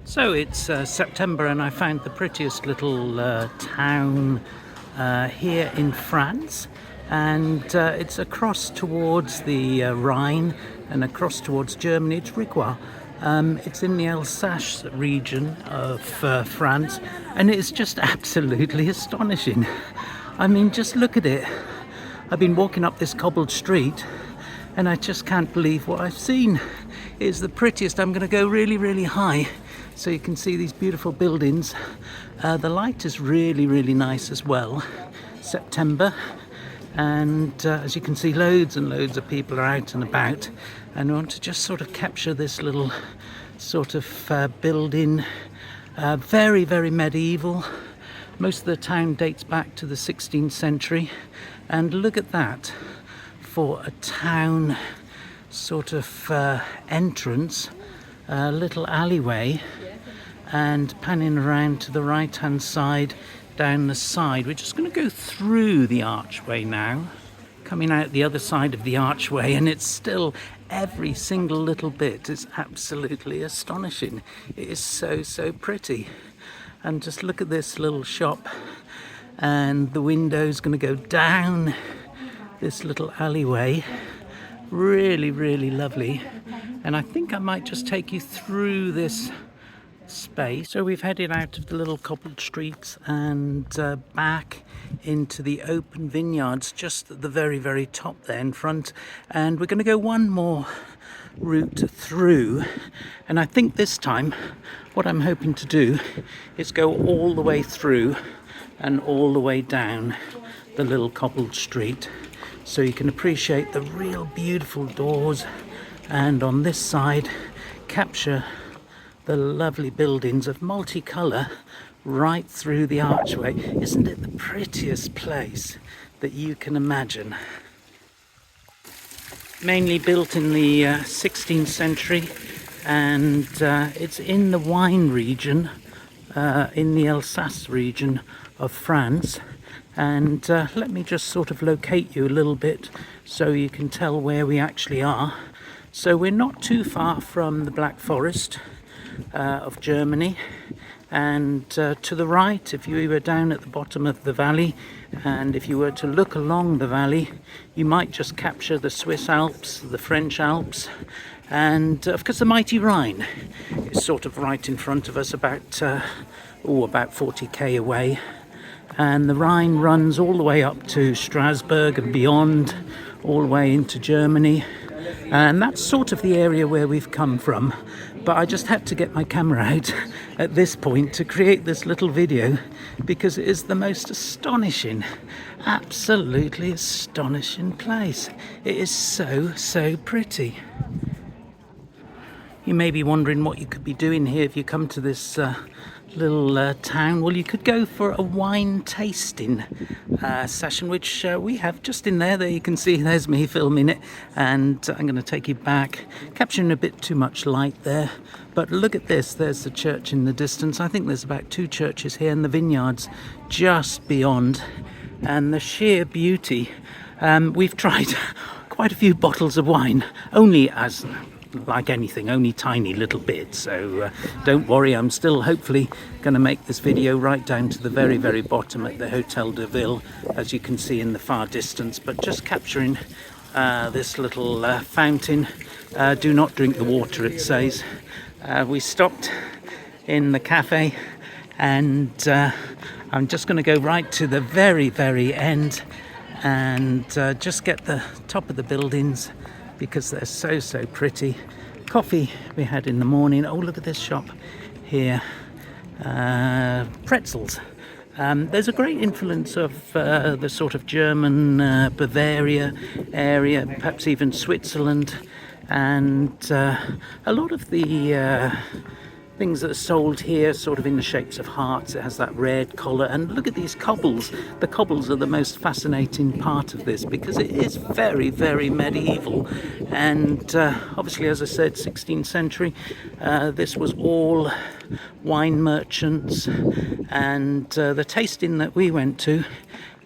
So it's September, and I found the prettiest little town here in France, and it's across towards the Rhine and across towards Germany. It's Rigua. It's in the Alsace region of France, and it's just absolutely astonishing. I mean, just look at it. I've been walking up this cobbled street, and I just can't believe what I've seen. It's the prettiest. I'm going to go really, really high so you can see these beautiful buildings. The light is really, really nice as well. September, and as you can see, loads and loads of people are out and about, and I want to just sort of capture this little sort of building. Very, very medieval. Most of the town dates back to the 16th century, and look at that for a town sort of entrance, a little alleyway, and panning around to the right hand side down the side. We're just going to go through the archway now, coming out the other side of the archway, and it's still every single little bit is absolutely astonishing. It is so pretty. And just look at this little shop, and the window's going to go down this little alleyway. Really, really lovely. And I think I might just take you through this space. So we've headed out of the little cobbled streets and back into the open vineyards just at the very, very top there in front. And we're going to go one more route through, and I think this time what I'm hoping to do is go all the way through and all the way down the little cobbled street, so you can appreciate the real beautiful doors, and on this side capture the lovely buildings of multicolour right through the archway. Isn't it the prettiest place that you can imagine? Mainly built in the 16th century, and it's in the wine region, in the Alsace region of France. And let me just sort of locate you a little bit so you can tell where we actually are. So we're not too far from the Black Forest of Germany, and to the right, if you were down at the bottom of the valley, and if you were to look along the valley, you might just capture the Swiss Alps, the French Alps, and of course the mighty Rhine is sort of right in front of us, about 40k away. And the Rhine runs all the way up to Strasbourg and beyond, all the way into Germany. And that's sort of the area where we've come from. But I just had to get my camera out at this point to create this little video, because it is the most astonishing, absolutely astonishing place. It is so pretty. You may be wondering what you could be doing here if you come to this little town. Well, you could go for a wine tasting session, which we have just in there. There you can see, there's me filming it, and I'm going to take you back, capturing a bit too much light there, but look at this. There's the church in the distance. I think there's about 2 churches here, and the vineyards just beyond, and the sheer beauty. We've tried quite a few bottles of wine, only as like anything, only tiny little bits, so don't worry, I'm still hopefully going to make this video right down to the very, very bottom at the Hotel de Ville, as you can see in the far distance, but just capturing this little fountain. Do not drink the water, it says. We stopped in the cafe, and I'm just going to go right to the very, very end and just get the top of the buildings, because they're so pretty. Coffee we had in the morning. Oh, look at this shop here. Pretzels. There's a great influence of the sort of German Bavaria area, perhaps even Switzerland, and a lot of the things that are sold here sort of in the shapes of hearts. It has that red collar, and look at these cobbles. The cobbles are the most fascinating part of this, because it is very, very medieval, and obviously, as I said, 16th century. This was all wine merchants, and the tasting that we went to,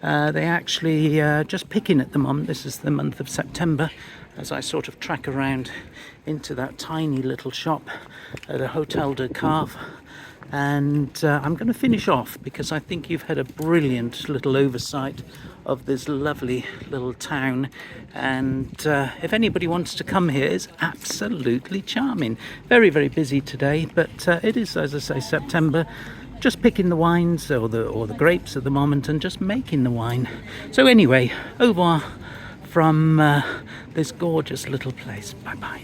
they actually just picking at the moment. This is the month of September, as I sort of track around into that tiny little shop at a Hotel de Cave. And I'm going to finish off because I think you've had a brilliant little oversight of this lovely little town, and if anybody wants to come here, it's absolutely charming. Very, very busy today, but it is, as I say, September. Just picking the wines or the grapes at the moment and just making the wine. So anyway, au revoir from this gorgeous little place. Bye bye.